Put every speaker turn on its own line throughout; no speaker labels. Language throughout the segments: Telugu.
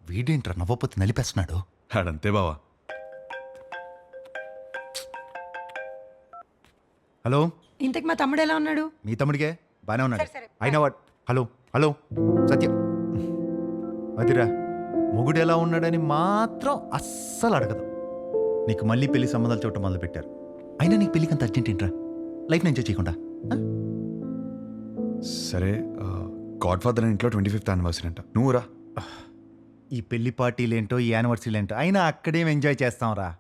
వీడేంట్రా నవ్వపోతే నలిపేస్తున్నాడు.
ఆడంతే బావా.
హలో,
ఇంతకు మా తమ్ముడు ఎలా ఉన్నాడు?
మీ తమ్ముడికే బాగానే ఉన్నాడు. అయినా వాడు హలో హలో సత్యం అదిరా మొగుడు ఎలా ఉన్నాడని మాత్రం అస్సలు అడగదు. నీకు మళ్ళీ పెళ్లి సంబంధాలు చూడటం మొదలు పెట్టారు. అయినా నీకు పెళ్ళికి అంత అర్జెంట్ ఏంట్రా? లైఫ్ ఎంజాయ్ చేయకుండా.
సరే, గాడ్ ఫాదర్ ఇంట్లో 25th యానివర్సరీ అంట, నువ్వు రా.
ఈ పెళ్లి పార్టీలేంటో ఈ యానివర్సరీలు ఏంటో అయినా అక్కడేం ఎంజాయ్ చేస్తాం రా.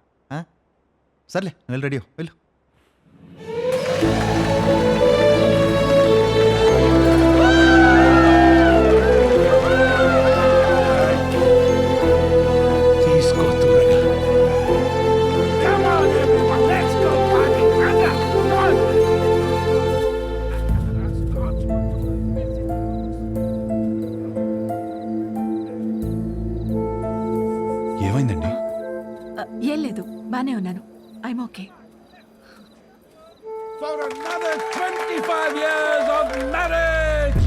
సర్లే నువ్వు రెడీ వెళ్ళు.
ఏమైందండి?
ఏం లేదు, బానే ఉన్నాను. I'm okay.
For another 25 years of marriage!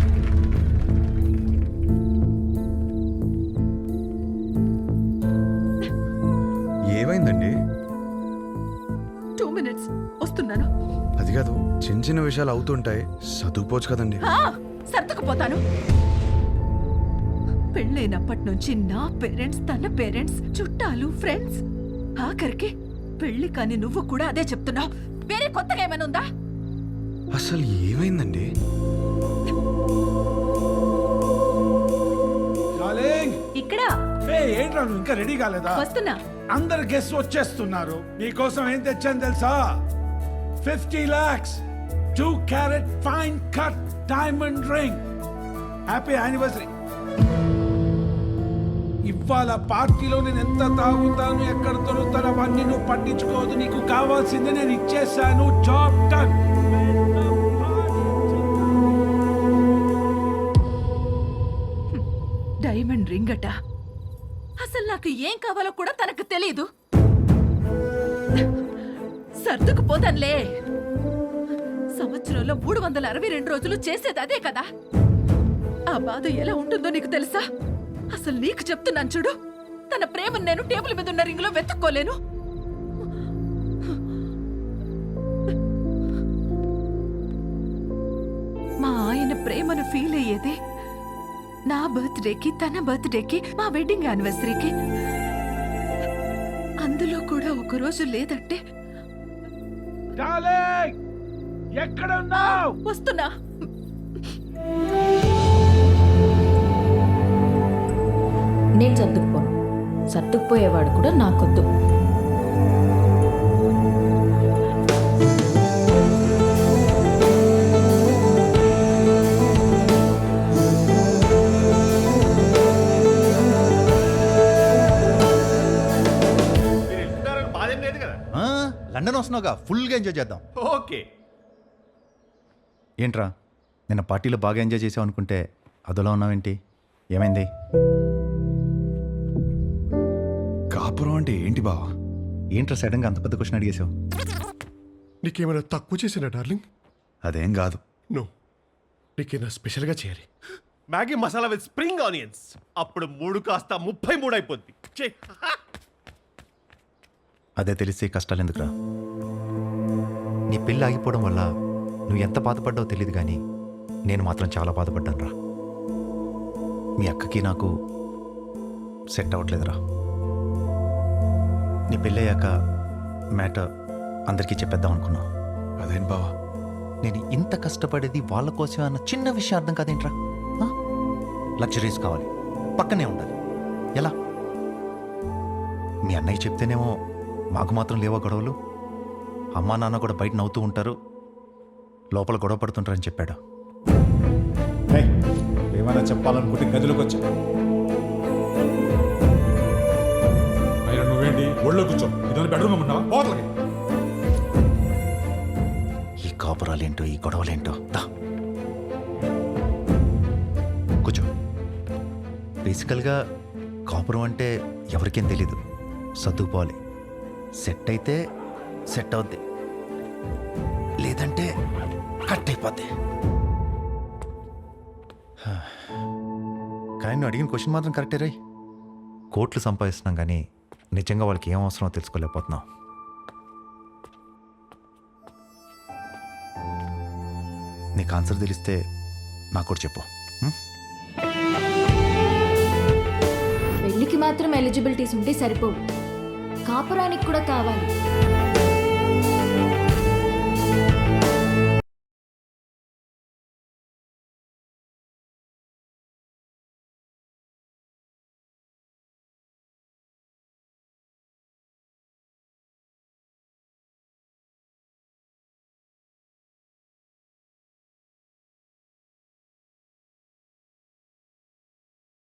ఏమైందండి?
2 minutes వస్తున్నాను.
అది కాదు, చిన్న చిన్న విషయాలు అవుతుంటాయి, చదువుకోవచ్చు కదండి.
సర్దుకుపోతాను. పెళ్ళైనప్పటి నుంచి నా పేరెంట్స్, తన పేరెంట్స్, చుట్టాలు, ఫ్రెండ్స్, ఆఖరికి పెళ్లి కాని నువ్వు కూడా అదే చెప్తున్నావు. వేరే కొత్తగా ఏమైనా ఉందా?
అసలు ఏమైందండి?
డార్లింగ్,
ఇక్కడ
ఏంట్రా నువ్వు ఇంకా రెడీ కాలేదా?
వస్తున్నా.
అందరు గెస్ట్ వచ్చేస్తున్నారు. నీకోసం ఏం తెచ్చాను తెలుసా? 50 lakhs 2 carat fine cut diamond ring. Happy anniversary. ఇవాళ పార్టీలో నేను ఎంత తాగుతాను, ఎక్కడ దొరుకుతాను అవన్నీ నువ్వు పట్టించుకోవద్దు. నీకు కావాల్సింది నేను ఇచ్చేసాను. Job done.
డైమండ్ రింగ్ అట. అసలు నాకు ఏం కావాలో కూడా తనకు తెలీదు. సర్దుకుపోతానులే. సంవత్సరంలో 362 రోజులు చేసేది అదే కదా. ఆ బాధ ఎలా ఉంటుందో నీకు తెలుసా? అసలు నీకు చెప్తున్నాను చూడు, తన ప్రేమను నేను టేబుల్ మీద ఉన్న రింగులో వెతుక్కోలేను. మా ఆయన ప్రేమను ఫీల్ అయ్యేదే నా బర్త్డేకి, తన బర్త్డేకి, మా వెడ్డింగ్ యానివర్సరీకి. అందులో కూడా ఒక రోజు లేదంటే
డార్లింగ్, ఎక్కడ ఉన్నావు?
వస్తున్నా.
నేను సర్దుకుపోను. సర్దుకుపోయేవాడు కూడా నాకొద్దు.
లండన్ వస్తున్నావుగా, ఫుల్గా ఎంజాయ్ చేద్దాం.
ఓకే.
ఏంట్రా నిన్న పార్టీలో బాగా ఎంజాయ్ చేసావు అనుకుంటే అదోలా ఉన్నావేంటి? ఏమైంది?
కాపురం అంటే ఏంటి బావా?
ఏంట్రా సడన్గా అంత పెద్ద క్వశ్చన్ అడిగేసావు?
నీకేమైనా తక్కువ చేసినా డార్లింగ్?
అదేం కాదు.
నో, నీకేమైనా స్పెషల్గా చేయాలి. Maggi masala with spring onions. అప్పుడు 3 కాస్త 33 అయిపోద్ది.
అదే తెలిసి కష్టాలు ఎందుకురా? నీ పెళ్ళి ఆగిపోవడం వల్ల నువ్వు ఎంత బాధపడ్డావో తెలియదు, కానీ నేను మాత్రం చాలా బాధపడ్డాను రా. మీ అక్కకి నాకు సెట్ అవ్వట్లేదురా. నీ పెళ్ళయ్యాక మ్యాటర్ అందరికీ చెప్పేద్దాం అనుకున్నా.
అదేం బావా?
నేను ఇంత కష్టపడేది వాళ్ళ కోసమే అన్న చిన్న విషయం అర్థం కాదేంట్రా? లగ్జరీస్ కావాలి, పక్కనే ఉండాలి. ఎలా? మీ అన్నయ్య చెప్తేనేమో మాకు మాత్రం లేవా గొడవలు? అమ్మా నాన్న కూడా బయట నవ్వుతూ ఉంటారు, లోపల గొడవ పడుతుంటారని చెప్పాడు.
ఏమైనా చెప్పాలనుకుంటే గదిలోకి వచ్చా. అయినా నువ్వేంటి ఒళ్ళో కూర్చో? ఇదని బెడ్రూమ్ ఉన్నావా? పోతలకి.
ఈ కాపురాలేంటో, ఈ గొడవలేంటో. దా కూర్చో. బేసికల్గా కాపురం అంటే ఎవరికేం తెలీదు. సర్దుకుపోవాలి. సెట్ అయితే సెట్ అవుద్ది, లేదంటే కట్ అయిపోద్ది. కానీ నువ్వు అడిగిన క్వశ్చన్ మాత్రం కరెక్టే రై. కోట్లు సంపాదిస్తున్నాం కానీ నిజంగా వాళ్ళకి ఏం అవసరమో తెలుసుకోలేకపోతున్నాం. నీకు ఆన్సర్ తెలిస్తే నాకు కూడా చెప్పు.
పెళ్లికి మాత్రం ఎలిజిబిలిటీస్ ఉంటే సరిపోవు, కాపురానికి కూడా కావాలి.